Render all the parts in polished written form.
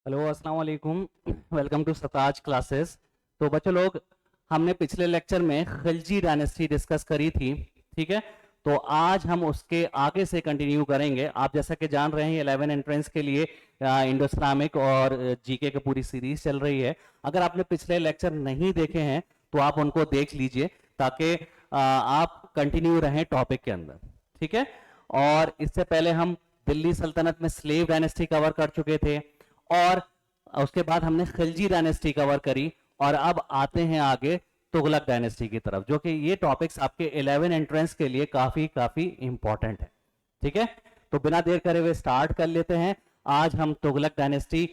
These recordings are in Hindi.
हेलो अस्सलाम वालेकुम। Welcome to Sataj classes. तो बच्चों लोग, हमने पिछले लेक्चर में खिलजी डायनेस्टी डिस्कस करी थी, ठीक है। तो आज हम उसके आगे से कंटिन्यू करेंगे। आप जैसा कि जान रहे हैं 11 एंट्रेंस के लिए इंडो इस्लामिक और जीके की पूरी सीरीज चल रही है। अगर आपने पिछले लेक्चर नहीं देखे हैं तो आप उनको देख लीजिए ताकि आप कंटिन्यू रहें टॉपिक के अंदर, ठीक है। और इससे पहले हम दिल्ली सल्तनत में स्लेव डायनेस्टी कवर कर चुके थे और उसके बाद हमने खिलजी डायनेस्टी कवर करी और अब आते हैं आगे तुगलक डायनेस्टी की तरफ, जो कि ये टॉपिक्स आपके 11 एंट्रेंस के लिए काफी काफी इंपॉर्टेंट है, ठीक है। तो बिना देर करे हुए स्टार्ट कर लेते हैं। आज हम तुगलक डायनेस्टी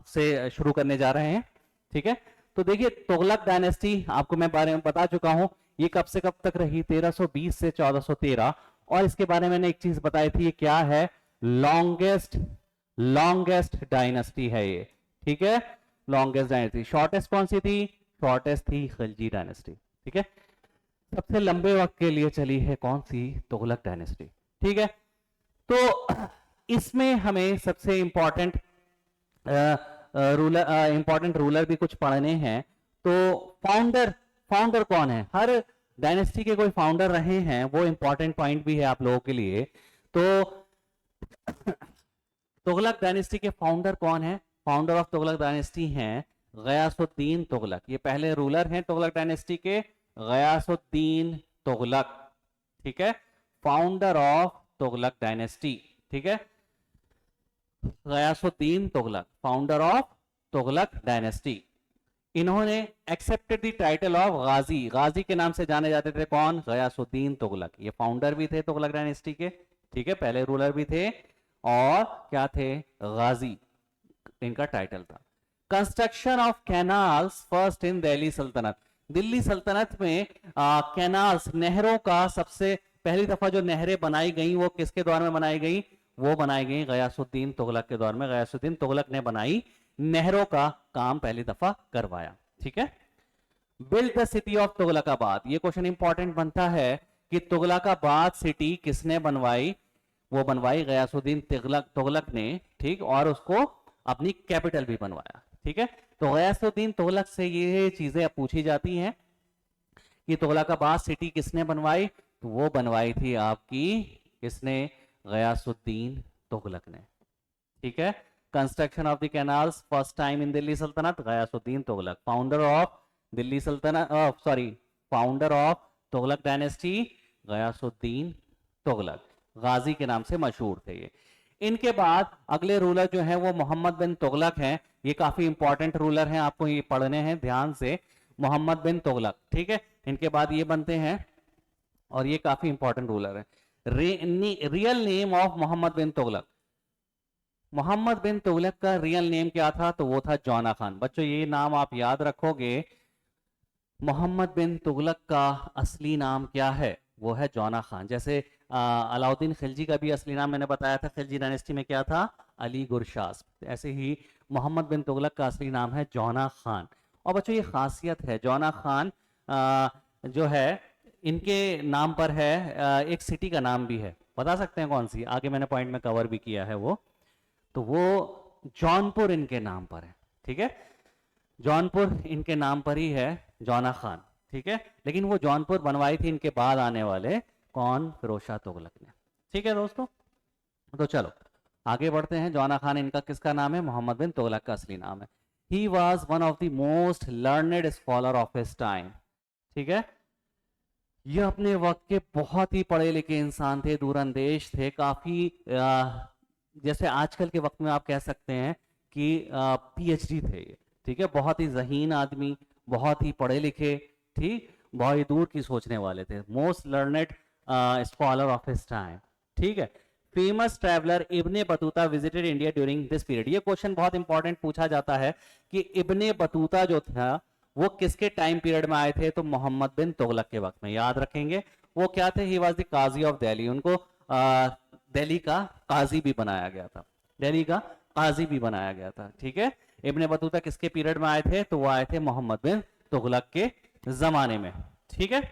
से शुरू करने जा रहे हैं, ठीक है। तो देखिए, तुगलक डायनेस्टी आपको मैं बारे में बता चुका हूं। ये कब से कब तक रही? 1320 से 1413। और इसके बारे में मैंने एक चीज बताई थी, ये क्या है? लॉन्गेस्ट लॉन्गेस्ट डायनेस्टी है ये, ठीक है। Longest dynasty. शॉर्टेस्ट कौन सी थी? शॉर्टेस्ट थी खिलजी डायनेस्टी, ठीक है। सबसे लंबे वक्त के लिए चली है कौन सी? तुगलक डायनेस्टी, ठीक है। तो इसमें हमें सबसे इंपॉर्टेंट रूलर भी कुछ पढ़ने हैं। तो फाउंडर फाउंडर कौन है? हर डायनेस्टी के कोई फाउंडर रहे हैं, वो इंपॉर्टेंट पॉइंट भी है आप लोगों के लिए। तो तुगलक डायनेस्टी के फाउंडर कौन है? फाउंडर ऑफ तुगलक डायनेस्टी हैं गयासुद्दीन तुगलक। ये पहले रूलर हैं तुगलक डायनेस्टी के, गयासुद्दीन तुगलक, ठीक है। फाउंडर ऑफ तुगलक डायनेस्टी, ठीक है। Ghiyasuddin Tughlaq, founder of Tughlaq dynasty. इन्होंने accepted the title of Ghazi. Ghazi के नाम से जाने जाते थे कौन? गयासुद्दीन तुगलक। ये फाउंडर भी थे तुगलक डायनेस्टी के, ठीक है, पहले रूलर भी थे और क्या थे? गाजी इनका टाइटल था। Construction of canals first in Delhi Sultanate. Delhi सल्तनत में कैनाल्स, नहरों का सबसे पहली दफा जो नहरें बनाई गई वो किसके दौर में बनाई गई? वो बनाई गई गयासुद्दीन तुगलक के दौर में। गयासुद्दीन तुगलक ने बनाई नहरों का काम पहली दफा करवाया, ठीक है। Build the city of Tughlaqabad. ये क्वेश्चन इंपॉर्टेंट बनता है कि तुगलकाबाद सिटी किसने बनवाई? वो बनवाई गयासुद्दीन तुगलक तुगलक ने, ठीक। और उसको अपनी कैपिटल भी बनवाया, ठीक है। तो गयासुद्दीन तुगलक से ये चीजें पूछी जाती हैं कि तुगलकाबाद सिटी किसने बनवाई? तो वो बनवाई थी आपकी, किसने? गयासुद्दीन तुगलक ने, ठीक है। Construction of the canals first time in Delhi Sultanate, Ghiyasuddin Tughlaq. Founder of Delhi Sultanate, sorry, founder of Tughlaq dynasty, Ghiyasuddin Tughlaq. Ghazi के नाम से मशहूर थे ये। इनके बाद अगले रूलर जो है वो मोहम्मद बिन तुगलक हैं। ये काफी इंपॉर्टेंट रूलर हैं, आपको ये पढ़ने हैं ध्यान से। मोहम्मद बिन तुगलक, ठीक है। इनके बाद ये बनते हैं और ये काफी इंपॉर्टेंट रूलर है। Real name of Mohammad bin Tughlaq. Mohammad bin Tughlaq का रियल नेम क्या था? तो वो था जौना खान। बच्चों ये नाम आप याद रखोगे। मोहम्मद बिन तुगलक का असली नाम क्या है? वो है जौना खान। जैसे अलाउद्दीन खिलजी का भी असली नाम मैंने बताया था, खिलजी डायनेस्टी में क्या था? अली गुरशास। ऐसे ही मोहम्मद बिन तुगलक का असली नाम है जौना खान। और बच्चों ये खासियत है, जौना खान जो है इनके नाम पर है। एक सिटी का नाम भी है, बता सकते हैं कौन सी? आगे मैंने पॉइंट में कवर भी किया है वो। तो वो जौनपुर इनके नाम पर है, ठीक है। जौनपुर इनके नाम पर ही है, जौना खान, ठीक है। लेकिन वो जौनपुर बनवाई थी इनके बाद आने वाले कौन? फिरोज शाह तुगलक ने, ठीक है दोस्तों। तो चलो आगे बढ़ते हैं। जौना खान इनका किसका नाम है? मोहम्मद बिन तुगलक का असली नाम है। He was one of the most learned scholar of his time, ठीक है। ये अपने वक्त के बहुत ही पढ़े लिखे इंसान थे, दूरंदेश थे काफी। जैसे आजकल के वक्त में आप कह सकते हैं कि पीएचडी थे ये, ठीक है। बहुत ही ज़हीन आदमी, बहुत ही पढ़े लिखे, ठीक, बहुत ही दूर की सोचने वाले थे। Most learned scholar of his time, ठीक है। Famous traveller Ibn Battuta visited India during this period. ये क्वेश्चन बहुत इंपॉर्टेंट पूछा जाता है कि इब्ने बतूता जो था वो किसके टाइम पीरियड में आए थे? तो मोहम्मद बिन तुगलक के वक्त में। याद रखेंगे वो क्या थे? He was the Qazi of Delhi. उनको दिल्ली का काजी भी बनाया गया था, दिल्ली का काजी भी बनाया गया था, ठीक है। इब्ने बतूता किसके पीरियड में आए थे? तो वो आए थे मोहम्मद बिन तुगलक के जमाने में, ठीक है।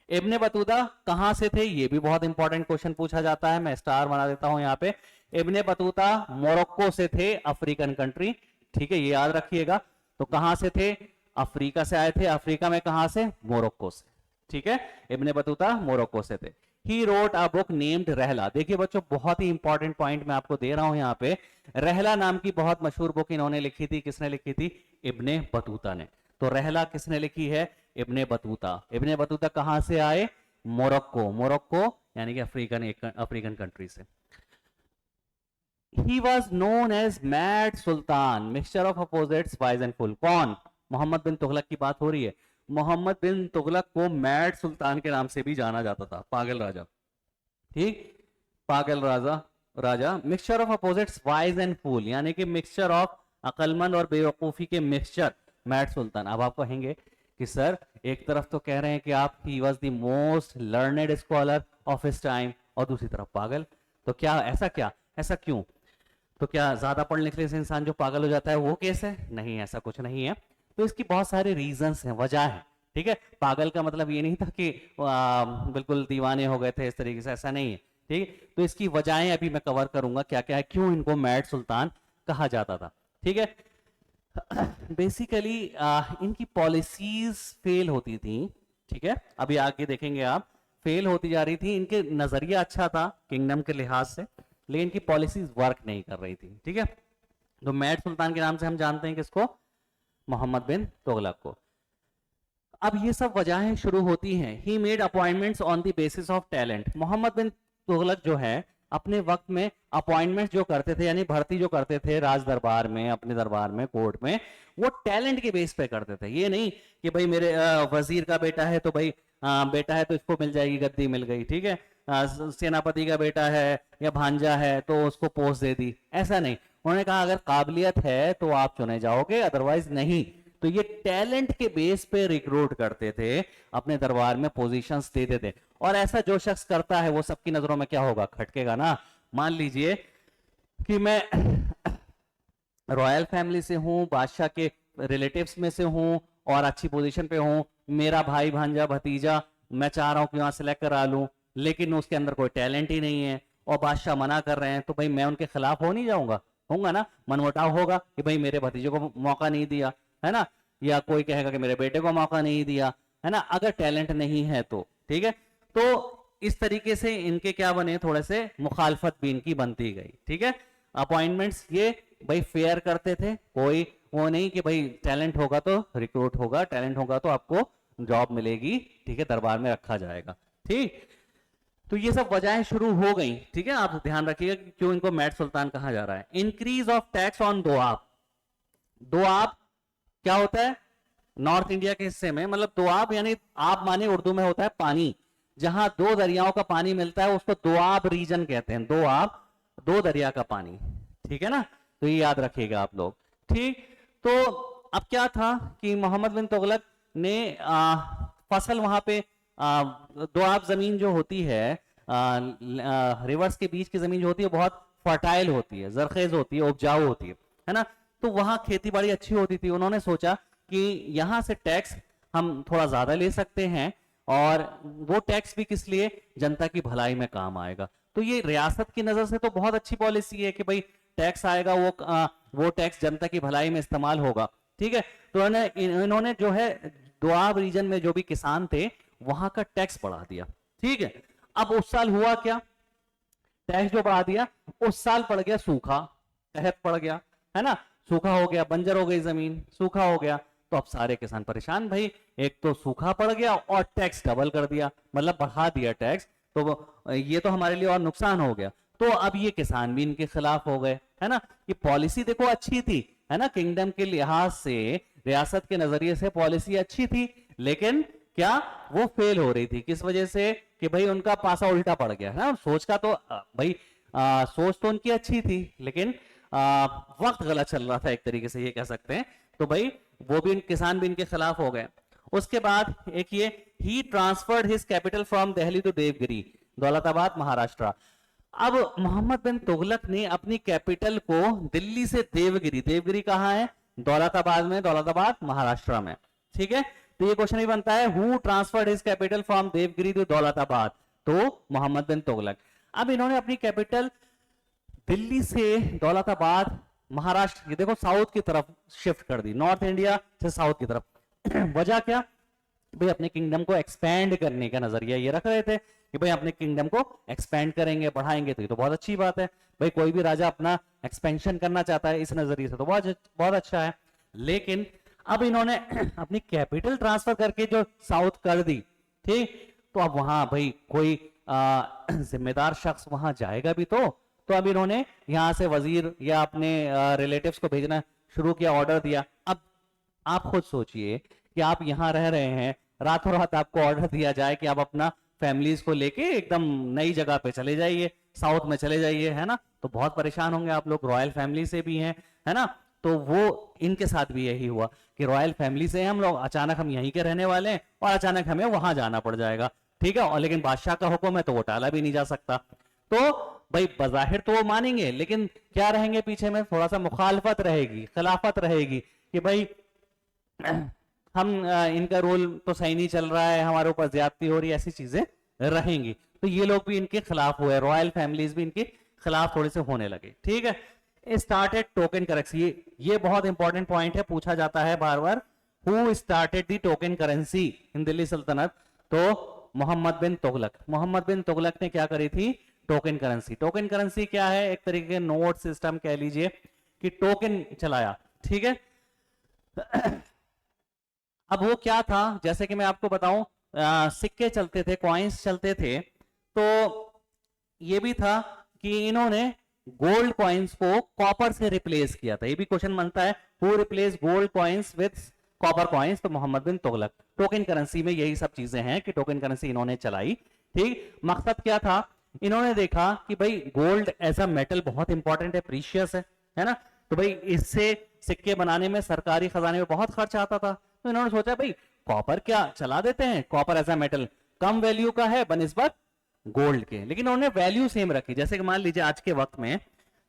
इब्ने बतूता कहां से थे? ये भी बहुत इंपॉर्टेंट क्वेश्चन पूछा जाता है, मैं स्टार बना देता हूं यहाँ पे। इब्ने बतूता मोरक्को से थे, अफ्रीकन कंट्री, ठीक है, ये याद रखिएगा। तो कहां से थे? अफ्रीका से आए थे। अफ्रीका में कहां से? मोरक्को से, ठीक है। इब्ने बतूता मोरक्को से थे। He wrote a book named रहला। देखिए बच्चों, बहुत ही इंपॉर्टेंट पॉइंट मैं आपको दे रहा हूं यहाँ पे। रहला नाम की बहुत मशहूर बुक इन्होंने लिखी थी। किसने लिखी थी? इब्ने बतूता ने। तो रहला किसने लिखी है? Ibn Battuta. इब्ने बतूता कहां से आए? मोरक्को। मोरक्को यानी कि अफ्रीकन कंट्री से। He was known as Mad Sultan, mixture of opposites, wise and fool. कौन? मोहम्मद बिन तुगलक की बात हो रही है। मोहम्मद बिन तुगलक को मैड सुल्तान के नाम से भी जाना जाता था, पागल राजा, ठीक, पागल राजा। Mixture of opposites, wise and fool, यानी कि मिक्सचर ऑफ अकलमंद और बेवकूफी के मिक्सचर, मैड सुल्तान। अब आप कहेंगे कि सर एक तरफ तो कह रहे हैं कि आप ही was the most learned scholar of his time, और दूसरी तरफ पागल। तो क्या ऐसा क्यों? तो क्या ज्यादा पढ़ लिखने से इंसान जो पागल हो जाता है वो केस है? नहीं, ऐसा कुछ नहीं है। तो इसकी बहुत सारे रीजंस हैं, वजह है, ठीक है। पागल का मतलब ये नहीं था कि बिल्कुल दीवाने हो गए थे इस तरीके से, ऐसा नहीं है, ठीक। तो इसकी वजहें अभी मैं कवर करूंगा, क्या क्या है, क्यों इनको मैड सुल्तान कहा जाता था, ठीक है। बेसिकली इनकी पॉलिसीज फेल होती थी, ठीक है। अभी आगे देखेंगे आप, फेल होती जा रही थी। इनके नजरिया अच्छा था किंगडम के लिहाज से, लेकिन इनकी पॉलिसीज वर्क नहीं कर रही थी, ठीक है। तो मैड सुल्तान के नाम से हम जानते हैं किसको? मोहम्मद बिन तुगलक को। अब ये सब वजहें शुरू होती हैं। He made appointments on the basis of talent. Muhammad bin Tughlaq जो है अपने वक्त में अपॉइंटमेंट जो करते थे, यानी भर्ती जो करते थे राज दरबार में, अपने दरबार में, कोर्ट में, वो टैलेंट के बेस पे करते थे। ये नहीं कि भाई मेरे वजीर का बेटा है तो भाई बेटा है तो इसको मिल जाएगी, गद्दी मिल गई, ठीक है। सेनापति का बेटा है या भांजा है तो उसको पोस्ट दे दी, ऐसा नहीं। उन्होंने कहा अगर काबिलियत है तो आप चुने जाओगे, अदरवाइज नहीं। तो ये टैलेंट के बेस पे रिक्रूट करते थे, अपने दरबार में पोजीशंस देते थे। और ऐसा जो शख्स करता है वो सबकी नजरों में क्या होगा? खटकेगा ना। मान लीजिए कि मैं रॉयल फैमिली से हूं, बादशाह के रिलेटिव्स में से हूं और अच्छी पोजीशन पे हूं, मेरा भाई भांजा भतीजा मैं चाह रहा हूं कि वहां सेलेक्ट करा लूं, लेकिन उसके अंदर कोई टैलेंट ही नहीं है और बादशाह मना कर रहे हैं, तो भाई मैं उनके खिलाफ हो नहीं जाऊंगा? होगा ना, मनमुटाव होगा कि भाई मेरे भतीजे को मौका नहीं दिया, है ना, या कोई कहेगा कि मेरे बेटे को मौका नहीं दिया, है ना, अगर टैलेंट नहीं है तो, ठीक है। तो इस तरीके से इनके क्या बने, थोड़े से मुखालफत भी इनकी बनती गई, ठीक है। अपॉइंटमेंट्स ये भाई फेयर करते थे, कोई वो नहीं कि भाई टैलेंट होगा तो रिक्रूट होगा, टैलेंट होगा तो आपको जॉब मिलेगी, ठीक है, दरबार में रखा जाएगा, ठीक। तो ये सब वजहें शुरू हो गई, ठीक है। आप ध्यान रखिएगा कि क्यों इनको मैड सुल्तान कहा जा रहा है। Increase of tax on Doab. Doab क्या होता है? नॉर्थ इंडिया के हिस्से में, मतलब दोआब यानी आप माने उर्दू में होता है पानी, जहां दो दरियाओं का पानी मिलता है उसको दोआब रीजन कहते हैं। दोआब, दो दरिया का पानी, ठीक है ना। तो ये याद रखिएगा आप लोग, ठीक। तो अब क्या था कि मोहम्मद बिन तुगलक ने फसल वहां पे दोआब जमीन जो होती है, रिवर्स के बीच की जमीन जो होती है बहुत फर्टाइल होती है, जरखेज होती है, उपजाऊ होती है ना। तो वहां खेती बाड़ी अच्छी होती थी। उन्होंने सोचा कि यहां से टैक्स हम थोड़ा ज्यादा ले सकते हैं, और वो टैक्स भी किस लिए? जनता की भलाई में काम आएगा। तो ये रियासत की नजर से तो बहुत अच्छी पॉलिसी है कि भाई टैक्स आएगा, वो टैक्स जनता की भलाई में इस्तेमाल होगा, ठीक है। तो इन्होंने जो है दोआब रीजन में जो भी किसान थे वहां का टैक्स बढ़ा दिया, ठीक है। अब उस साल हुआ क्या? टैक्स जो बढ़ा दिया उस साल पड़ गया सूखा, कहत पड़ गया, है ना, सूखा हो गया, बंजर हो गई जमीन, सूखा हो गया। तो अब सारे किसान परेशान, भाई एक तो सूखा पड़ गया और टैक्स डबल कर दिया, मतलब बढ़ा दिया टैक्स, तो ये तो हमारे लिए और नुकसान हो गया। तो अब ये किसान भी इनके खिलाफ हो गए, है ना। ये पॉलिसी देखो अच्छी थी, है ना, किंगडम के लिहाज से, रियासत के नजरिए से पॉलिसी अच्छी थी, लेकिन क्या वो फेल हो रही थी? किस वजह से? कि भाई उनका पासा उल्टा पड़ गया, है ना। सोच का तो भाई सोच तो उनकी अच्छी थी, लेकिन वक्त गलत चल रहा था, एक तरीके से ये कह सकते हैं। तो भाई वो भी किसान भी इनके खिलाफ हो गए। उसके बाद एक ये, he transferred his capital from Delhi to Devagiri, Daulatabad Maharashtra. अब मोहम्मद बिन तुगलक ने अपनी कैपिटल को दिल्ली से देवगिरी, देवगिरी कहां है? दौलताबाद में, दौलताबाद महाराष्ट्र में, ठीक है। तो ये क्वेश्चन भी बनता है, who transferred his capital from Devagiri to Daulatabad? तो मोहम्मद बिन तुगलक। अब इन्होंने अपनी कैपिटल दिल्ली से दौलताबाद महाराष्ट्र, ये देखो साउथ की तरफ शिफ्ट कर दी, नॉर्थ इंडिया से साउथ की तरफ। वजह क्या? भाई अपने किंगडम को एक्सपैंड करने का नजरिया ये रख रहे थे कि भाई अपने किंगडम को एक्सपैंड करेंगे, बढ़ाएंगे, तो ये तो बहुत अच्छी बात है। भाई कोई भी राजा अपना एक्सपेंशन करना चाहता है इस नजरिए से तो बहुत बहुत अच्छा है। लेकिन अब इन्होंने अपनी कैपिटल ट्रांसफर करके जो साउथ कर दी, ठीक, तो अब वहां भाई कोई जिम्मेदार शख्स वहां जाएगा भी तो अब इन्होंने यहां से वजीर या अपने रिलेटिव्स को भेजना शुरू किया, ऑर्डर दिया। अब आप खुद सोचिए कि आप यहां रह रहे हैं, रातों रात आपको ऑर्डर दिया जाए कि आप अपना फैमिलीज को लेके एकदम नई जगह पे चले जाइए, साउथ में चले जाइए, है ना, तो बहुत परेशान होंगे आप लोग। रॉयल फैमिली से भी हैं, है ना, तो वो इनके साथ भी यही हुआ कि रॉयल फैमिली से हम लोग, अचानक हम यहीं के रहने वाले हैं और अचानक हमें वहां जाना पड़ जाएगा, ठीक है, और लेकिन बादशाह का हुक्म है तो वो टाला भी नहीं जा सकता। तो भाई बजाहिर तो वो मानेंगे, लेकिन क्या रहेंगे पीछे में, थोड़ा सा मुखालफत रहेगी, खिलाफत रहेगी कि भाई हम इनका रोल तो सही नहीं चल रहा है, हमारे ऊपर ज्यादती हो रही है, ऐसी चीजें रहेंगी। तो ये लोग भी इनके खिलाफ हुए, रॉयल फैमिलीज भी इनके खिलाफ थोड़े से होने लगे, ठीक है। स्टार्टेड टोकन करेंसी, ये बहुत इंपॉर्टेंट पॉइंट है, पूछा जाता है बार बार, who started the token currency in Delhi सल्तनत? तो मोहम्मद बिन तुगलक। मोहम्मद बिन तुगलक ने क्या करी थी? Token currency. टोकन करेंसी क्या है? एक तरीके का नोट सिस्टम कह लीजिए कि टोकन चलाया, ठीक है। अब वो क्या था, जैसे कि मैं आपको बताऊं, सिक्के चलते थे, कॉइन्स चलते थे, तो ये भी था कि इन्होंने गोल्ड कॉइन्स को कॉपर से रिप्लेस किया था। ये भी क्वेश्चन बनता है, who replace gold coins with copper coins? तो मोहम्मद बिन तुगलक। टोकन करेंसी में यही सब चीजें हैं कि टोकन करेंसी इन्होंने चलाई, ठीक। मकसद क्या था? इन्होंने देखा कि भाई गोल्ड एज अ मेटल बहुत इंपॉर्टेंट है, प्रीशियस है ना, तो भाई इससे सिक्के बनाने में सरकारी खजाने में बहुत खर्च आता था, तो इन्होंने सोचा भाई कॉपर क्या चला देते हैं, कॉपर एज अ मेटल कम वैल्यू का है बनिस्बत गोल्ड के, लेकिन उन्होंने वैल्यू सेम रखी। जैसे कि मान लीजिए आज के वक्त में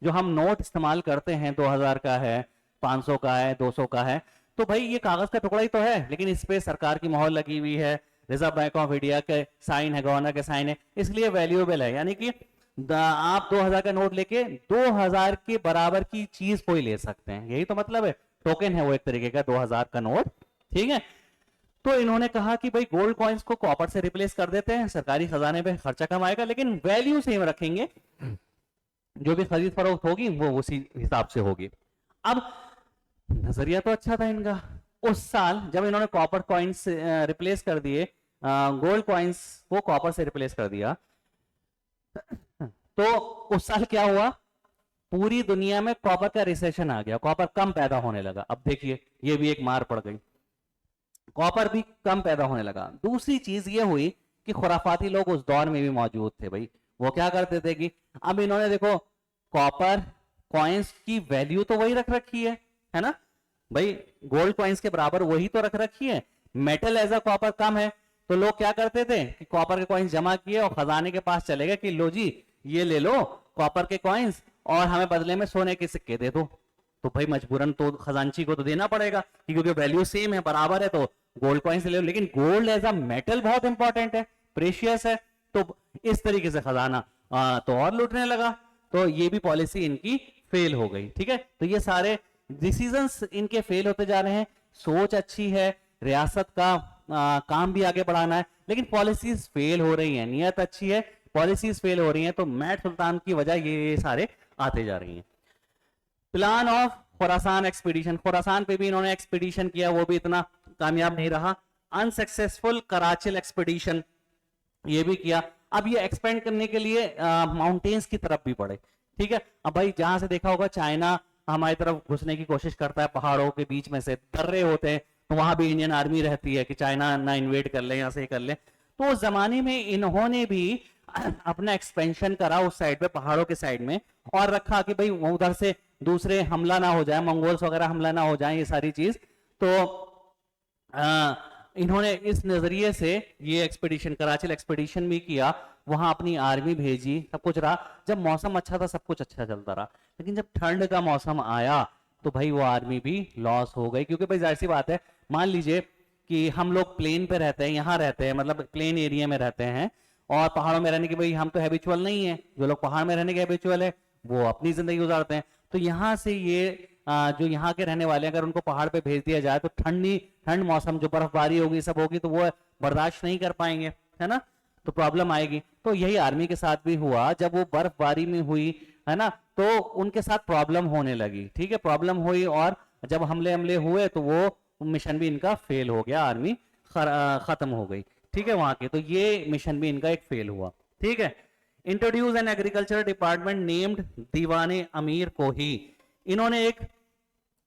जो हम नोट इस्तेमाल करते हैं, 2000 का है, 500 का है, 200 का है, तो भाई ये कागज का टुकड़ा ही तो है, लेकिन इस पे सरकार की मोहर लगी हुई है, रिजर्व बैंक ऑफ इंडिया के साइन है, गवर्नर के साइन है, इसलिए वैल्यूएबल है। यानी कि आप 2000 का नोट लेके 2000 के बराबर की चीज कोई ले सकते हैं, यही तो मतलब है। टोकन है वो एक तरीके का 2000 का नोट, ठीक है। तो इन्होंने कहा कि भाई गोल्ड कॉइन्स को कॉपर से रिप्लेस कर देते हैं, सरकारी खजाने पे खर्चा कम आएगा, लेकिन वैल्यू सेम रखेंगे, जो भी खरीद फरोख्त होगी वो उसी हिसाब से होगी। अब नजरिया तो अच्छा था इनका। उस साल जब इन्होंने कॉपर कॉइन्स रिप्लेस कर दिए, गोल्ड कॉइन्स को कॉपर से रिप्लेस कर दिया, तो उस साल क्या हुआ? पूरी दुनिया में कॉपर का रिसेशन आ गया, कॉपर कम पैदा होने लगा। अब देखिए ये भी एक मार पड़ गई, कॉपर भी कम पैदा होने लगा। दूसरी चीज ये हुई कि खुराफाती लोग उस दौर में भी मौजूद थे भाई, वो क्या करते थे कि अब इन्होंने देखो कॉपर कॉइन्स की वैल्यू तो वही रख रखी है ना भाई, गोल्ड कॉइन्स के बराबर वही तो रख रखी है, मेटल एज अ कॉपर कम है, तो लोग क्या करते थे कि कॉपर के कॉइन्स जमा किए और खजाने के पास चले गए कि लो जी ये ले लो कॉपर के कॉइन्स और हमें बदले में सोने के सिक्के दे दो। तो भाई मजबूरन तो खजांची को तो देना पड़ेगा क्योंकि वैल्यू सेम है, बराबर है, तो गोल्ड कॉइन्स ले लो। लेकिन गोल्ड एज अ मेटल बहुत इंपॉर्टेंट है, प्रेशियस है, तो इस तरीके से खजाना तो और लूटने लगा। तो ये भी पॉलिसी इनकी फेल हो गई, ठीक है। तो ये सारे डिसीजंस इनके फेल होते जा रहे हैं। सोच अच्छी है, रियासत का काम भी आगे बढ़ाना है, लेकिन पॉलिसीज फेल हो रही हैं। नियत अच्छी है, पॉलिसीज फेल हो रही हैं, तो मैट सुल्तान की वजह ये सारे आते जा रही हैं। Plan of Khorasan expedition, Khorasan पे भी इन्होंने एक्सपीडिशन किया, वो भी इतना कामयाब नहीं रहा। अनसक्सेसफुल कराचिल एक्सपीडिशन ये भी किया। अब ये एक्सपेंड करने के लिए माउंटेन्स की तरफ भी बढ़े, ठीक है। अब भाई जहां से देखा होगा चाइना हमारी तरफ घुसने की कोशिश करता है, पहाड़ों के बीच में से दर्रे होते हैं, तो वहां भी इंडियन आर्मी रहती है कि चाइना ना इन्वेड कर ले, यहाँ से कर ले। तो उस जमाने में इन्होंने भी अपना एक्सपेंशन करा उस साइड पे, पहाड़ों के साइड में, और रखा कि भाई उधर से दूसरे हमला ना हो जाए, मंगोल्स वगैरह हमला ना हो जाए, ये सारी चीज। तो इन्होंने इस नजरिए से ये एक्सपीडिशन, कराची एक्सपीडिशन भी किया, वहां अपनी आर्मी भेजी, सब कुछ रहा। जब मौसम अच्छा था सब कुछ अच्छा चलता रहा, लेकिन जब ठंड का मौसम आया तो भाई वो आर्मी भी लॉस हो गई। क्योंकि भाई जाहिर सी बात है, मान लीजिए कि हम लोग प्लेन पे रहते हैं, यहाँ रहते हैं, मतलब प्लेन एरिया में रहते हैं, और पहाड़ों में रहने की भाई हम तो हैबिचुअल नहीं है। जो लोग पहाड़ में रहने के हैबिचुअल है वो अपनी जिंदगी गुजारते हैं। तो यहाँ से ये जो यहाँ के रहने वाले हैं, अगर उनको पहाड़ पे भेज दिया जाए तो ठंड मौसम, जो बर्फबारी होगी सब होगी, तो वो बर्दाश्त नहीं कर पाएंगे, है ना, तो प्रॉब्लम आएगी। तो यही आर्मी के साथ भी हुआ, जब वो बर्फबारी में हुई, है ना, तो उनके साथ प्रॉब्लम होने लगी, ठीक है, प्रॉब्लम हुई, और जब हमले हुए तो वो मिशन भी इनका फेल हो गया, आर्मी खत्म हो गई, ठीक है वहां के। तो ये मिशन भी इनका एक फेल हुआ, ठीक है। Introduce an agriculture department named Diwane Amir कोही। इन्होंने एक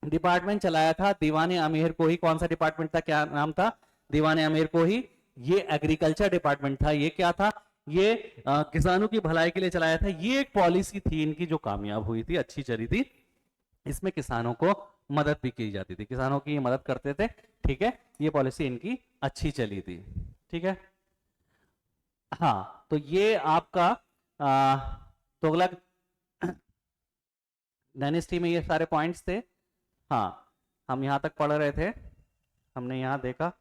डिपार्टमेंट चलाया था दीवाने अमीर कोही। कौन सा डिपार्टमेंट था, क्या नाम था? दीवाने अमीर कोही। ये एग्रीकल्चर डिपार्टमेंट था। ये क्या था? ये किसानों की भलाई के लिए चलाया था। ये एक पॉलिसी थी इनकी जो कामयाब हुई थी, अच्छी चली थी। इसमें किसानों को मदद भी की जाती थी, किसानों की मदद करते थे, ठीक है। ये पॉलिसी इनकी अच्छी चली थी, ठीक है। हाँ, तो ये आपका तुगलक डायनेस्टी में ये सारे पॉइंट्स थे। हाँ, हम यहां तक पढ़ रहे थे, हमने यहां देखा।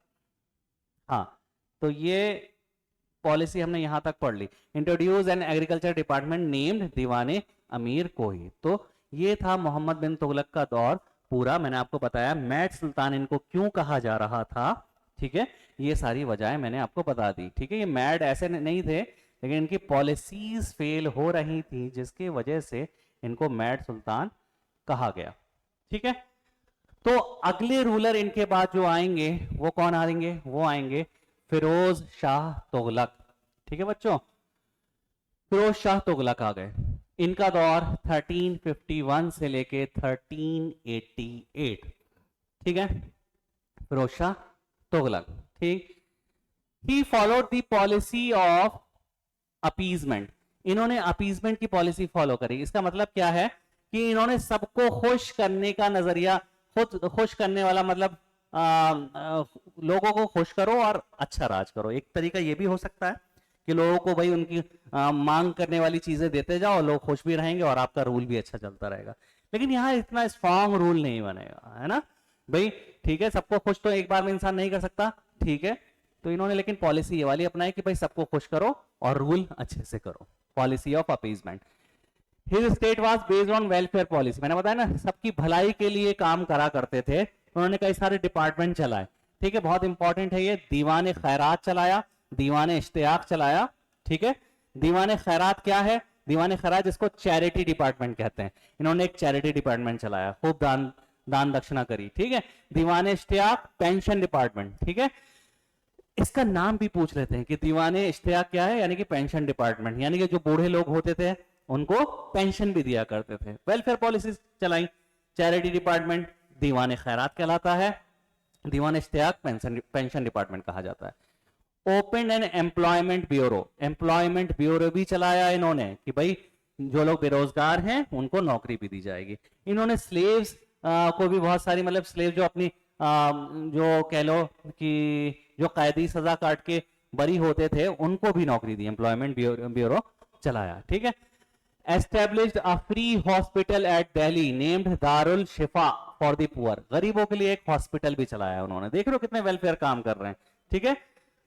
हाँ, तो ये पॉलिसी हमने यहां तक पढ़ ली। Introduce an agriculture department named Diwane Amir कोही। तो ये था मोहम्मद बिन तुगलक का दौर पूरा। मैंने आपको बताया मैड सुल्तान इनको क्यों कहा जा रहा था, ठीक है। ये सारी वजहें मैंने आपको बता दी, ठीक है। ये मैड ऐसे नहीं थे, लेकिन इनकी पॉलिसीज फेल हो रही थी, जिसकी वजह से इनको मैड सुल्तान कहा गया, ठीक है। तो अगले रूलर इनके बाद जो आएंगे वो कौन आएंगे? वो आएंगे फिरोज शाह तुगलक, ठीक है बच्चों। फिरोज शाह तुगलक आ गए। इनका दौर 1351 से लेके 1388, ठीक है। फिरोज शाह तुगलक, ठीक। He followed the policy of appeasement. इन्होंने अपीजमेंट की पॉलिसी फॉलो करी। इसका मतलब क्या है कि इन्होंने सबको खुश करने का नजरिया, खुद खुश करने वाला मतलब लोगों को खुश करो और अच्छा राज करो। एक तरीका ये भी हो सकता है कि लोगों को भाई उनकी मांग करने वाली चीजें देते जाओ, लोग खुश भी रहेंगे और आपका रूल भी अच्छा चलता रहेगा। लेकिन यहाँ इतना स्ट्रांग रूल नहीं बनेगा, है ना भाई, ठीक है। सबको खुश तो एक बार में इंसान नहीं कर सकता, ठीक है। तो इन्होंने लेकिन पॉलिसी ये वाली अपनाई कि भाई सबको खुश करो और रूल अच्छे से करो, policy of appeasement. His state was based on welfare policy. मैंने बताया ना, सबकी भलाई के लिए काम करा करते थे। उन्होंने कई सारे डिपार्टमेंट चलाए, ठीक है। बहुत इंपॉर्टेंट है ये। दीवाने खैरात चलाया, दीवाने इश्तियाक चलाया, ठीक है। दीवाने खैरात क्या है? दीवाने खैरात जिसको चैरिटी डिपार्टमेंट कहते हैं, इन्होंने एक चैरिटी डिपार्टमेंट चलाया, खूब दान दक्षिणा करी, ठीक है। दीवाने इश्तियाक पेंशन डिपार्टमेंट, ठीक है। इसका नाम भी पूछ लेते हैं कि दीवाने इश्तियाक क्या है, यानी कि पेंशन डिपार्टमेंट, यानी कि जो बूढ़े लोग होते थे उनको पेंशन भी दिया करते थे। वेलफेयर पॉलिसीज चलाई। चैरिटी डिपार्टमेंट दीवाने खैरात कहलाता है, दीवान इश्तियाक पेंशन डिपार्टमेंट कहा जाता है। Open and employment bureau, employment bureau भी चलाया इन्होंने कि भाई जो लोग बेरोजगार हैं उनको नौकरी भी दी जाएगी। इन्होंने स्लेव्स को भी बहुत सारी, मतलब स्लेव जो अपनी जो कह लो कि जो कैदी सजा काट के बरी होते थे उनको भी नौकरी दी। एम्प्लॉयमेंट ब्यूरो चलाया, ठीक है। Established a free hospital eight Delhi named Darul Shifa for the poor. गरीबों के लिए एक हॉस्पिटल भी चलाया उन्होंने। देख रहे हो कितने वेलफेयर काम कर रहे हैं, ठीक है।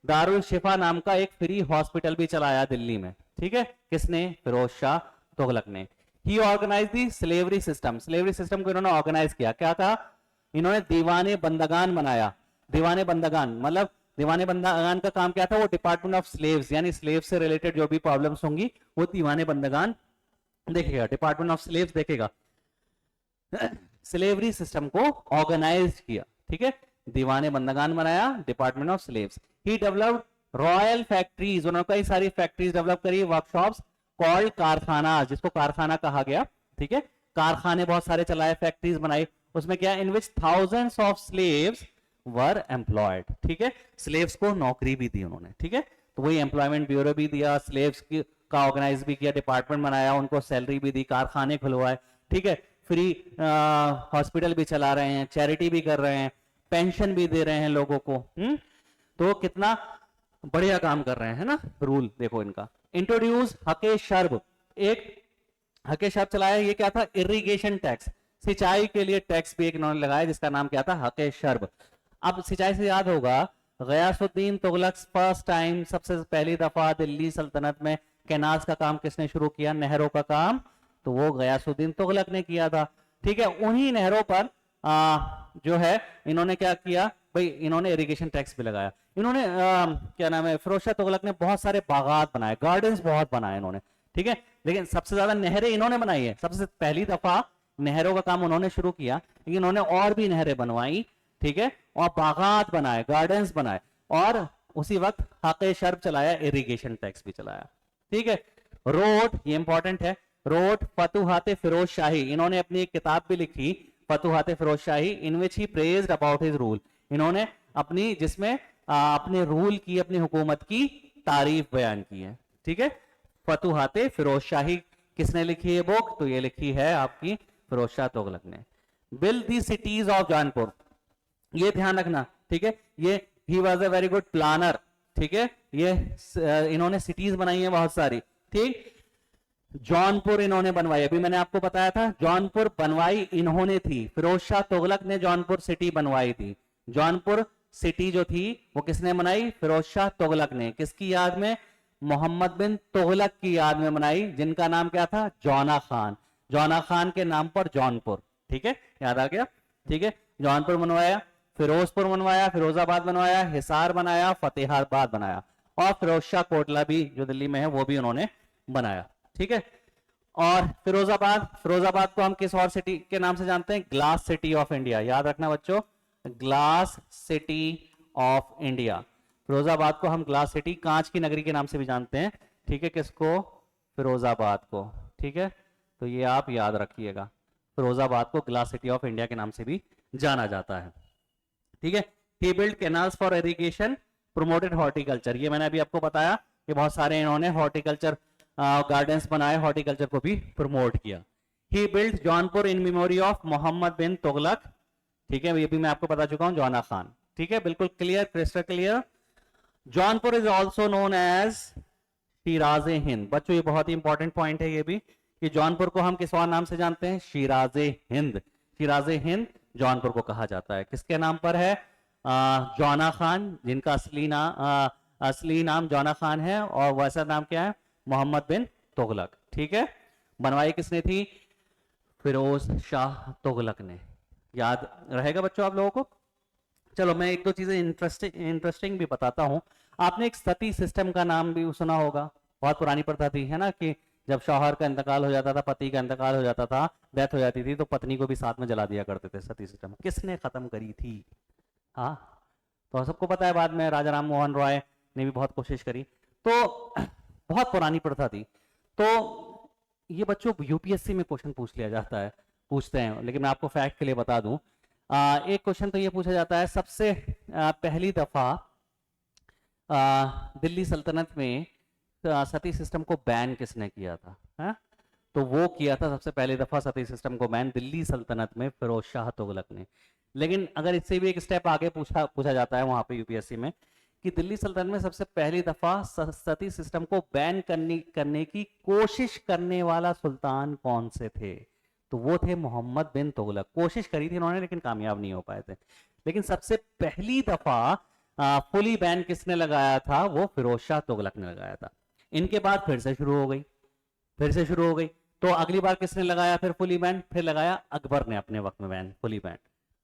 दारुल शिफा नाम का एक फ्री हॉस्पिटल भी चलाया दिल्ली में, ठीक है। किसने? फिरोज शाह तुगलक ने। ही ऑर्गेनाइज दी स्लेवरी सिस्टम। स्लेवरी सिस्टम को इन्होंने ऑर्गेनाइज किया। क्या था? इन्होंने दीवाने बंदगान बनाया। दीवाने बंदगान मतलब, दीवाने बंदगान का काम क्या था? वो डिपार्टमेंट ऑफ स्लेव्स, यानी स्लेव से रिलेटेड जो भी प्रॉब्लम्स होंगी वो दीवाने बंदगान देखेगा, डिपार्टमेंट ऑफ स्लेव्स देखेगा। स्लेवरी सिस्टम को ऑर्गेनाइज किया, ठीक है। दीवाने बंदगान बनाया, department of slaves. He developed royal factories. उन्होंने कई सारी फैक्ट्रीज डेवलप करी, वर्कशॉप्स कॉल्ड कारखाना, जिसको कारखाना कहा गया, ठीक है। कारखाने बहुत सारे चलाए, फैक्ट्रीज बनाई। उसमें क्या? In which thousands of slaves were employed, ठीक है। स्लेव्स को नौकरी भी दी उन्होंने, ठीक है। तो वही एम्प्लॉयमेंट ब्यूरो भी दिया, स्लेव्स की का ऑर्गेनाइज भी किया, डिपार्टमेंट बनाया, उनको सैलरी भी दी, कारखाने खुलवाए, ठीक है। फ्री हॉस्पिटल भी चला रहे हैं, चैरिटी भी कर रहे हैं, पेंशन भी दे रहे हैं लोगों को। तो कितना बढ़िया काम कर रहे हैं, है ना। रूल देखो इनका। इंट्रोड्यूस हके शर्ब। एक हके शर्ब चलाया। ये क्या था? इरिगेशन टैक्स, सिंचाई के लिए टैक्स भी एक इन्होंने लगाया, जिसका नाम क्या था? हके शर्ब। अब सिंचाई से याद होगा, गयासुद्दीन तुगलक फर्स्ट टाइम, सबसे पहली दफा दिल्ली सल्तनत में कैनाल्स का काम किसने शुरू किया? नहरों का काम तो वो गयासुद्दीन तुगलक ने किया था। ठीक है, उन्हीं नहरों पर जो है इन्होंने क्या किया भाई, इन्होंने इरिगेशन टैक्स भी लगाया। इन्होंने क्या नाम है, फिरोज शाह तुगलक ने बहुत सारे बागात बनाए, गार्डन्स बहुत बनाए इन्होंने। ठीक है, लेकिन सबसे ज्यादा नहरें इन्होंने बनाई है। सबसे पहली दफा नहरों का काम उन्होंने शुरू किया, लेकिन उन्होंने और भी नहरें बनवाई। ठीक है, और बागात बनाए, गार्डन्स बनाए, और उसी वक्त हक़ शर्ब चलाया, इरिगेशन टैक्स भी चलाया। ठीक है, रोड, ये इंपॉर्टेंट है, रोड फतुहात फिरोज शाही, इन्होंने अपनी एक किताब भी लिखी फतुहात फिरोज शाही, इन विच ही प्रेज्ड अबाउट हिज रूल। इन्होंने अपनी, जिसमें अपने रूल की, अपनी हुकूमत की तारीफ बयान की है। ठीक है, फतुहात फिरोज शाही किसने लिखी है बुक, तो ये लिखी है आपकी फिरोज शाह तुगलक ने। Build the cities of Jaunpur, ये ध्यान रखना। ठीक है, ये he was a very good planner. ठीक है, ये इन्होंने सिटीज बनाई है बहुत सारी। ठीक, जौनपुर इन्होंने बनवाई, अभी मैंने आपको बताया था जौनपुर बनवाई इन्होंने थी, फिरोज शाह तुगलक ने जौनपुर सिटी बनवाई थी। जौनपुर सिटी जो थी वो किसने बनाई, फिरोज शाह तुगलक ने। किसकी याद में, मोहम्मद बिन तुगलक की याद में बनाई, जिनका नाम क्या था, जौना खान। जौना खान के नाम पर जौनपुर। ठीक है, याद आ गया। ठीक है, जौनपुर बनवाया, फिरोजपुर बनवाया, फिरोजाबाद बनवाया, हिसार बनाया, फतेहाबाद बनाया, और फिरोज शाह कोटला भी जो दिल्ली में है वो भी उन्होंने बनाया। ठीक है, और फिरोजाबाद, फिरोजाबाद को हम किस और सिटी के नाम से जानते हैं, ग्लास सिटी ऑफ इंडिया। याद रखना बच्चों, glass city of India. Firozabad को हम ग्लास सिटी, कांच की नगरी के नाम से भी जानते हैं। ठीक है, किसको, फिरोजाबाद को। ठीक है, तो ये आप याद रखिएगा, फिरोजाबाद को ग्लास सिटी ऑफ इंडिया के नाम से भी जाना जाता है। ठीक है, he build canals for irrigation, promoted horticulture, ये मैंने अभी आपको बताया कि बहुत सारे इन्होंने हॉर्टिकल्चर गार्डन्स बनाए, हॉर्टिकल्चर को भी प्रमोट किया। He build Jaunpur in memory of Mohammad bin Tughlaq. ठीक है, ये भी मैं आपको बता चुका हूं, जौना खान। ठीक है, बिल्कुल clear, crystal clear. Jaunpur is also known as Shiraze Hind. बच्चों ये बहुत ही इंपॉर्टेंट पॉइंट है ये भी, कि जौनपुर को हम किस और नाम से जानते हैं, शिराजे हिंद। शिराजे हिंद जौनपुर को कहा जाता है, किसके नाम पर है, जौना खान, जिनका असली नाम जौना खान है, और वैसा नाम क्या है, मोहम्मद बिन तुगलक। ठीक है, बनवाई किसने थी, फिरोज शाह तुगलक ने। याद रहेगा बच्चों आप लोगों को। चलो मैं एक दो चीजें इंटरेस्टिंग भी बताता हूं। आपने एक सती सिस्टम का नाम भी सुना होगा, बहुत पुरानी प्रथा थी, है ना, कि जब शौहर का इंतकाल हो जाता था, पति का इंतकाल हो जाता था, डेथ हो जाती थी, तो पत्नी को भी साथ में जला दिया करते थे। सती सिस्टम किसने खत्म करी थी, हाँ, तो सबको पता है, बाद में राजा राम मोहन रॉय ने भी बहुत कोशिश करी। तो बहुत पुरानी प्रथा थी। तो ये बच्चों यूपीएससी में क्वेश्चन पूछ लिया जाता है, पूछते हैं, लेकिन मैं आपको फैक्ट के लिए बता दूं। एक क्वेश्चन तो ये पूछा जाता है, सबसे पहली दफा दिल्ली सल्तनत में सती सिस्टम को बैन किसने किया था, है? तो वो किया था सबसे पहली दफा सती सिस्टम को बैन दिल्ली सल्तनत में फिरोज शाह तुगलक ने। लेकिन अगर इससे भी एक स्टेप आगे पूछा जाता है वहां पे यूपीएससी में, कि दिल्ली सल्तनत में सबसे पहली दफा सती सिस्टम को बैन करने की कोशिश करने वाला सुल्तान कौन से थे, तो वो थे मोहम्मद बिन तुगलक। कोशिश करी थी उन्होंने, लेकिन कामयाब नहीं हो पाए थे। लेकिन सबसे पहली दफा फुली बैन किसने लगाया था, वो फिरोज शाह तुगलक ने लगाया था। इनके बाद फिर से शुरू हो गई, तो अगली बार किसने लगाया फिर फुली बैन, फिर लगाया अकबर ने अपने वक्त में बैन, फुली बैन।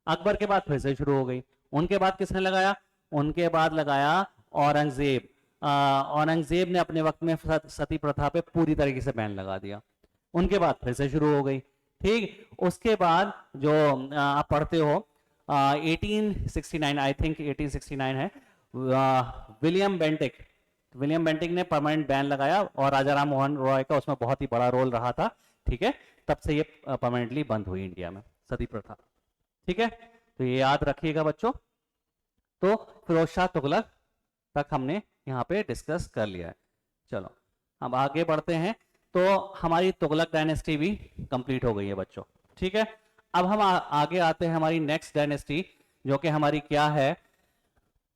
अकबर के बाद फिर से शुरू हो गई, उनके बाद किसने लगाया, उनके बाद लगाया औरंगजेब। औरंगजेब ने अपने वक्त में सती प्रथा पे पूरी तरीके से बैन लगा दिया। उनके बाद फिर से शुरू हो गई। ठीक, उसके बाद जो आप पढ़ते हो 1869, आई थिंक 1869 है, विलियम बेंटिक ने परमानेंट बैन लगाया, और राजा राम मोहन रॉय का उसमें बहुत ही बड़ा रोल रहा था। ठीक है, तब से ये परमानेंटली बंद हुई इंडिया में सती प्रथा। ठीक है, तो ये याद रखिएगा बच्चों। तो फिरोज शाह तुगलक तक हमने यहाँ पे डिस्कस कर लिया है। चलो अब आगे बढ़ते हैं। तो हमारी तुगलक डायनेस्टी भी कंप्लीट हो गई है बच्चों। ठीक है, अब हम आगे आते हैं हमारी नेक्स्ट डायनेस्टी, जो कि हमारी क्या है,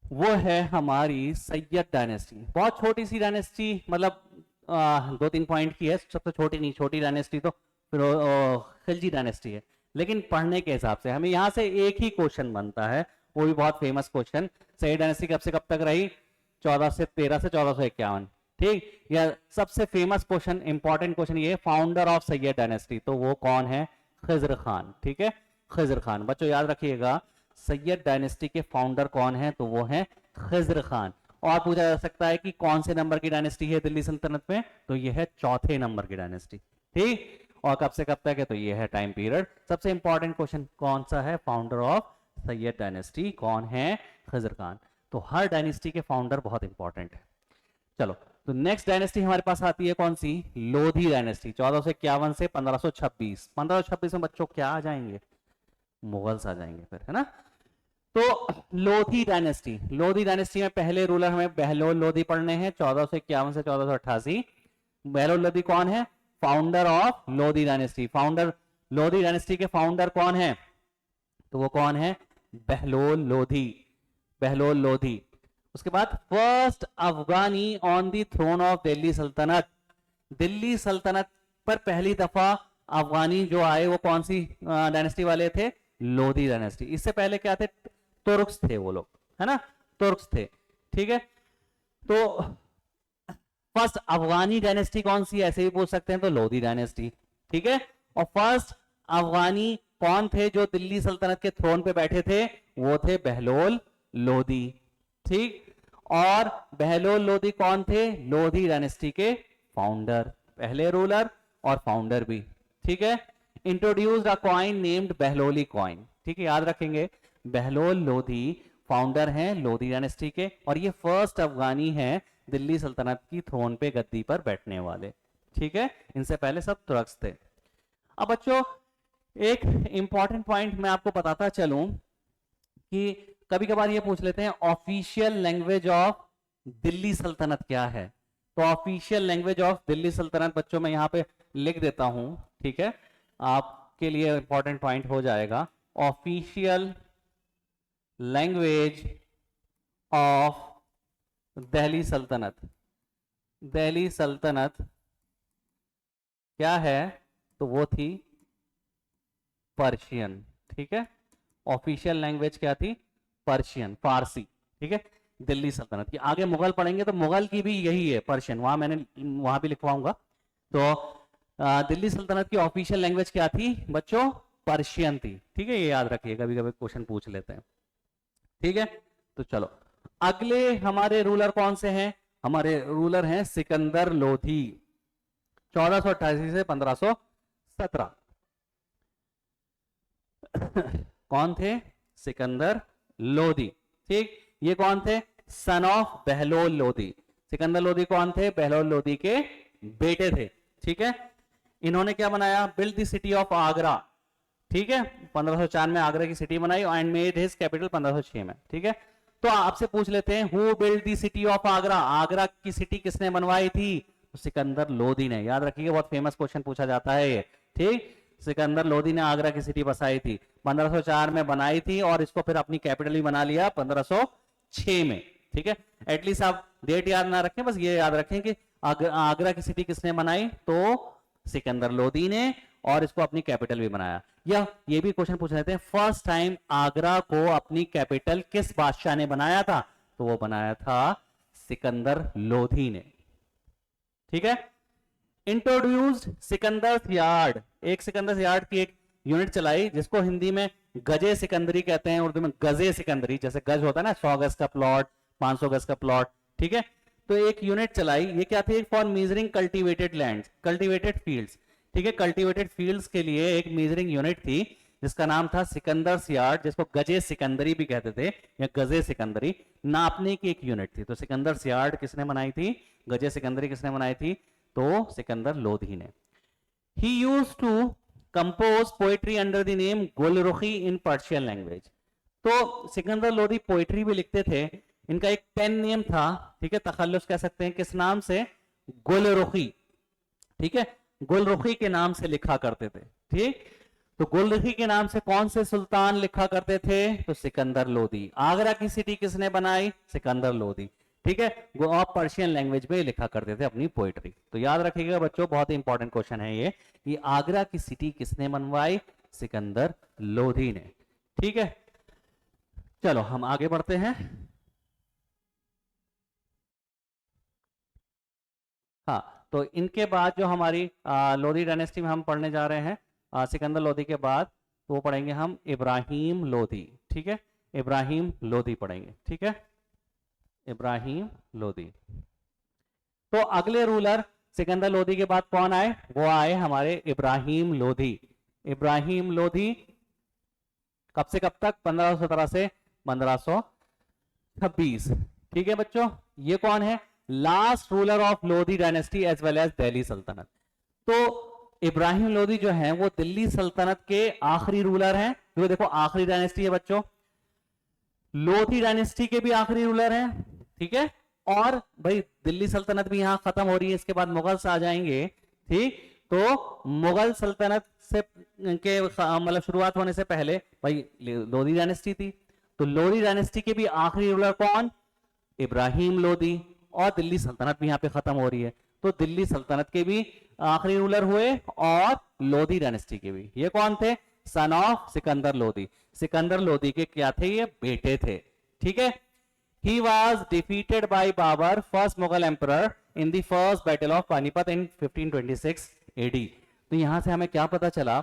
वो है हमारी सैयद डायनेस्टी। बहुत छोटी सी डायनेस्टी, मतलब 2-3 पॉइंट की है, सबसे छोटी नहीं, छोटी डायनेस्टी तो खिलजी डायनेस्टी है। लेकिन पढ़ने के हिसाब से हमें यहाँ से एक ही क्वेश्चन बनता है, वो भी बहुत फेमस क्वेश्चन, सैयद डायनेस्टी कब से कब तक रही, 1413 से 1451। ठीक, या सबसे फेमस क्वेश्चन, इंपॉर्टेंट क्वेश्चन ये, फाउंडर ऑफ सैयद डायनेस्टी, तो वो कौन है? खिज्र खान। ठीक है, खिज्र खान। बच्चों याद रखिएगा, सैयद डायनेस्टी के फाउंडर कौन है? तो वो है खिज्र खान। और पूछा जा सकता है कि कौन से नंबर की डायनेस्टी है दिल्ली सल्तनत में? तो ये है चौथे नंबर की डायनेस्टी। ठीक, और कब से कब तक है? तो ये है टाइम पीरियड। सबसे इंपॉर्टेंट क्वेश्चन कौन सा है? फाउंडर ऑफ सैयद डायनेस्टी कौन है? खिज्र खान। तो हर डायनेस्टी के फाउंडर बहुत इंपॉर्टेंट है। चलो, तो नेक्स्ट डायनेस्टी हमारे पास आती है कौन सी? लोधी डायनेस्टी, 1451 से 1526। 1526 में बच्चों क्या आ जाएंगे? मुगल्स आ जाएंगे फिर, है ना। तो लोधी डायनेस्टी, लोधी डायनेस्टी में पहले रूलर हमें बहलोल लोधी पढ़ने हैं, 1451 से 1488। बहलोल लोधी कौन है? Founder of Lodhi dynasty. Founder, Lodhi dynasty के फाउंडर कौन है? तो वो कौन है? बहलोल लोधी, बहलोल लोधी। उसके बाद first Afghani on the throne of Delhi Sultanate, Delhi सल्तनत पर पहली दफा अफगानी जो आए वो कौन सी डायनेस्टी वाले थे? लोधी डायनेस्टी। इससे पहले क्या थे? तुर्क्स थे वो लोग, है ना, तुर्क्स थे। ठीक है, तो फर्स्ट अफगानी डायनेस्टी कौन सी, ऐसे भी पूछ सकते हैं, तो लोधी डायनेस्टी। ठीक है, और फर्स्ट अफगानी कौन थे जो दिल्ली सल्तनत के थ्रोन पे बैठे थे? वो थे बहलोल लोधी। ठीक, और बहलोल लोधी कौन थे? लोधी डायनेस्टी के फाउंडर, पहले रूलर और फाउंडर भी। ठीक है, introduced a coin named Bahloli coin. ठीक है, याद रखेंगे, बहलोल लोधी फाउंडर हैं लोधी डायनेस्टी के, और ये फर्स्ट अफगानी हैं दिल्ली सल्तनत की थ्रोन पे गद्दी पर बैठने वाले। ठीक है, इनसे पहले सब तुर्क्स थे। अब बच्चों एक इंपॉर्टेंट पॉइंट मैं आपको बताता चलूं कि कभी कभार ये पूछ लेते हैं ऑफिशियल लैंग्वेज ऑफ दिल्ली सल्तनत क्या है? तो ऑफिशियल लैंग्वेज ऑफ दिल्ली सल्तनत बच्चों मैं यहां पे लिख देता हूं। ठीक है, आपके लिए इंपॉर्टेंट पॉइंट हो जाएगा। Official language of Delhi Sultanate, Delhi सल्तनत क्या है? तो वो थी पर्शियन। ठीक है, ऑफिशियल लैंग्वेज क्या थी? पर्शियन, फारसी। ठीक है, दिल्ली सल्तनत की। आगे मुगल पढ़ेंगे तो मुगल की भी यही है, पर्शियन, वहां मैंने वहां भी लिखवाऊंगा। तो दिल्ली सल्तनत की ऑफिशियल लैंग्वेज क्या थी बच्चों? पर्शियन थी। ठीक है, ये याद रखिए, कभी कभी क्वेश्चन पूछ लेते हैं। ठीक है, तो चलो अगले हमारे रूलर कौन से हैं? हमारे रूलर हैं सिकंदर लोधी, 1488 से 1517। कौन थे? सिकंदर लोधी। ठीक, ये कौन थे? Son of Bahlol Lodhi. सिकंदर लोधी कौन थे? बहलोल लोधी के बेटे थे। ठीक है, इन्होंने क्या बनाया? Build the city of Agra. ठीक है, 1504 में आगरा की सिटी बनाई, एंड मेड हिज कैपिटल 1506 में। ठीक है, तो आपसे पूछ लेते हैं who build the city of Agra, Agra की सिटी किसने बनवाई थी? तो सिकंदर लोधी ने। याद रखिए, बहुत फेमस क्वेश्चन पूछा जाता है ये। ठीक, सिकंदर लोधी ने आगरा की सिटी बसाई थी, 1504 में बनाई थी, और इसको फिर अपनी कैपिटल भी बना लिया 1506 में। ठीक है, एटलीस्ट आप डेट याद ना रखें, बस ये याद रखें कि आगरा की सिटी किसने बनाई? तो सिकंदर लोधी ने, और इसको अपनी कैपिटल भी बनाया। या ये भी क्वेश्चन पूछ लेते हैं, फर्स्ट टाइम आगरा को अपनी कैपिटल किस बादशाह ने बनाया था? तो वो बनाया था सिकंदर लोधी ने। ठीक है, इंट्रोड्यूस्ड सिकंदर यार्ड, एक सिकंदर यार्ड की एक यूनिट चलाई जिसको हिंदी में गजे सिकंदरी कहते हैं, उर्दू में गजे सिकंदरी, जैसे गज होता है ना, 100 गज का प्लॉट, 500 गज का प्लॉट। ठीक है, तो एक यूनिट चलाई, ये क्या थी? For measuring cultivated land, cultivated fields. ठीक है, कल्टीवेटेड फील्ड्स के लिए एक मेजरिंग यूनिट थी जिसका नाम था सिकंदर यार्ड, जिसको गजे सिकंदरी भी कहते थे या गजे सिकंदरी, नापने की एक यूनिट थी। तो सिकंदर यार्ड किसने बनाई थी? गजे सिकंदरी किसने बनाई थी? तो सिकंदर लोधी ने। He used to compose poetry under the name Gulrukhi in Persian language. तो सिकंदर लोधी पोएट्री भी लिखते थे, इनका एक पेन नेम था। ठीक है, तखल्लुस कह सकते हैं, किस नाम से? गुलरुखी। ठीक है, गुलरुखी के नाम से लिखा करते थे। ठीक, तो गुलरुखी के नाम से कौन से सुल्तान लिखा करते थे? तो सिकंदर लोधी। आगरा की सिटी किसने बनाई? सिकंदर लोधी। ठीक है, वो आप पर्शियन लैंग्वेज में लिखा करते थे अपनी पोएट्री। तो याद रखिएगा बच्चों, बहुत ही इंपॉर्टेंट क्वेश्चन है ये कि आगरा की सिटी किसने बनवाई? सिकंदर लोधी ने। ठीक है, चलो हम आगे बढ़ते हैं। हाँ, तो इनके बाद जो हमारी लोधी डायनेस्टी में हम पढ़ने जा रहे हैं सिकंदर लोधी के बाद, तो वो पढ़ेंगे हम इब्राहिम लोधी। ठीक है, इब्राहिम लोधी पढ़ेंगे। ठीक है, इब्राहिम लोधी। तो अगले रूलर सिकंदर लोधी के बाद कौन आए? वो आए हमारे इब्राहिम लोधी। इब्राहिम लोधी कब से कब तक? 1517 से 1526। ठीक है बच्चों, ये कौन है? Last ruler of Lodhi dynasty as well as Delhi सल्तनत। तो इब्राहिम लोधी जो है वो दिल्ली सल्तनत के आखिरी रूलर हैं। तो देखो आखिरी डायनेस्टी है बच्चों, लोधी डायनेस्टी के भी आखिरी रूलर हैं। ठीक है, और भाई दिल्ली सल्तनत भी यहां खत्म हो रही है, इसके बाद मुगल्स आ जाएंगे। ठीक, तो मुगल सल्तनत से के मतलब शुरुआत होने से पहले भाई लोधी डायनेस्टी थी। तो लोधी डायनेस्टी के भी आखिरी रूलर कौन? इब्राहिम लोधी। और दिल्ली सल्तनत भी यहाँ पे खत्म हो रही है, तो दिल्ली सल्तनत के भी आखिरी रूलर हुए और लोधी डायनेस्टी के भी। ये कौन थे? Son of Sikandar Lodhi. सिकंदर लोधी के क्या थे? ये बेटे थे। ठीक है, he was defeated by Babur, first Mughal emperor, in the first battle of Panipat in 1526 AD। तो यहां से हमें क्या पता चला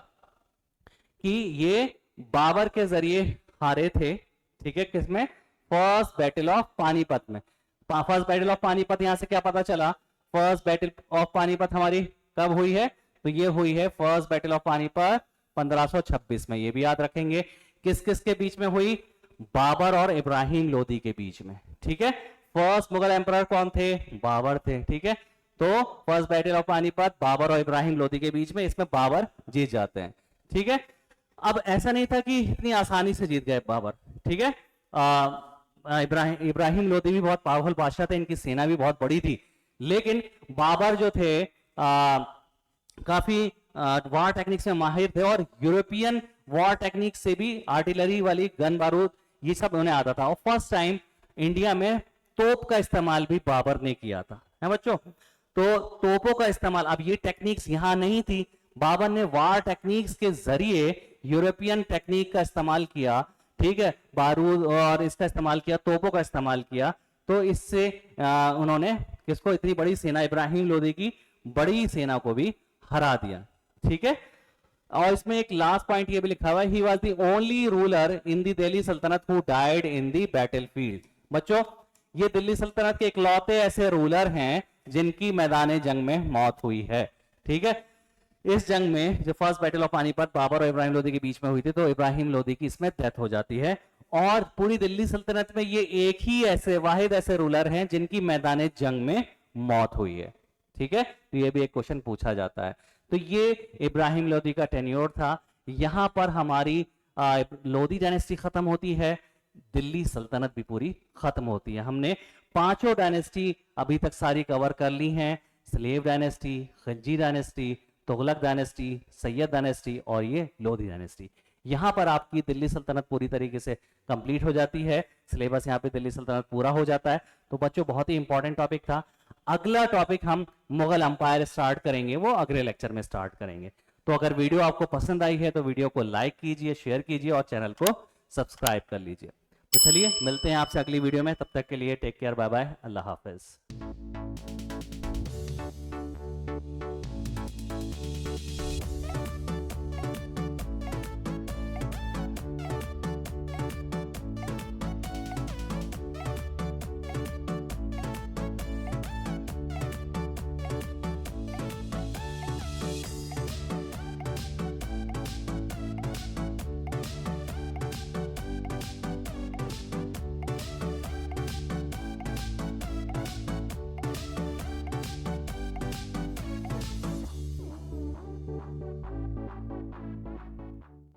कि ये बाबर के जरिए हारे थे। ठीक है, किसमें? फर्स्ट बैटल ऑफ पानीपत में। फर्स्ट बैटल ऑफ पानीपत, यहां से क्या पता चला? फर्स्ट बैटल ऑफ पानीपत हमारी कब हुई है? तो ये हुई है फर्स्ट बैटल ऑफ पानीपत 1526 में। ये भी याद रखेंगे। किस किस के बीच में हुई? बाबर और इब्राहिम लोधी के बीच में। ठीक है, फर्स्ट मुगल एम्परर कौन थे? बाबर थे। ठीक है, तो first battle of Panipat Babur और इब्राहिम लोधी के बीच में, इसमें बाबर जीत जाते हैं। ठीक है, अब ऐसा नहीं था कि इतनी आसानी से जीत गए बाबर। ठीक है, इब्राहिम लोधी भी बहुत पावरफुल बादशाह थे, इनकी सेना भी बहुत बड़ी थी, लेकिन बाबर जो थे काफी वॉर टेक्निक्स में माहिर थे और यूरोपियन वॉर टेक्निक से भी, आर्टिलरी वाली गन बारूद ये सब उन्हें आता था। और फर्स्ट टाइम इंडिया में तोप का इस्तेमाल भी बाबर ने किया था, है बच्चों। तो तोपों का इस्तेमाल, अब ये टेक्निक्स यहां नहीं थी, बाबर ने वॉर टेक्निक्स के जरिए यूरोपियन टेक्निक का इस्तेमाल किया। ठीक है, बारूद और इसका इस्तेमाल किया, तोपों का इस्तेमाल किया। तो इससे उन्होंने किसको? इतनी बड़ी सेना, इब्राहिम लोधी की बड़ी सेना को भी हरा दिया। ठीक है, और इसमें एक लास्ट पॉइंट ये भी लिखा हुआ है, he was the only ruler in the Delhi Sultanate who died in the battlefield. बच्चों, ये दिल्ली सल्तनत के इकलौते ऐसे रूलर हैं जिनकी मैदान जंग में मौत हुई है। ठीक है, इस जंग में जो first battle of Panipat Babur और इब्राहिम लोधी के बीच में हुई थी, तो इब्राहिम लोधी की इसमें डेथ हो जाती है। और पूरी दिल्ली सल्तनत में ये एक ही ऐसे वाहिद ऐसे रूलर हैं जिनकी मैदान जंग में मौत हुई है। ठीक है, तो ये भी एक क्वेश्चन पूछा जाता है। तो ये इब्राहिम लोधी का टेन्योर था। यहां पर हमारी लोधी डायनेस्टी खत्म होती है, दिल्ली सल्तनत भी पूरी खत्म होती है। हमने पांचों डायनेस्टी अभी तक सारी कवर कर ली हैं, slave dynasty, Khilji dynasty, Tughlaq dynasty, Syed dynasty और ये लोधी डायनेस्टी। यहां पर आपकी दिल्ली सल्तनत पूरी तरीके से कंप्लीट हो जाती है, सिलेबस यहाँ पे दिल्ली सल्तनत पूरा हो जाता है। तो बच्चों, बहुत ही इंपॉर्टेंट टॉपिक था। अगला टॉपिक हम मुगल अंपायर स्टार्ट करेंगे, वो अगले लेक्चर में स्टार्ट करेंगे। तो अगर वीडियो आपको पसंद आई है तो वीडियो को लाइक कीजिए, शेयर कीजिए और चैनल को सब्सक्राइब कर लीजिए। तो चलिए मिलते हैं आपसे अगली वीडियो में, तब तक के लिए टेक केयर, बाय बाय, अल्लाह हाफिज।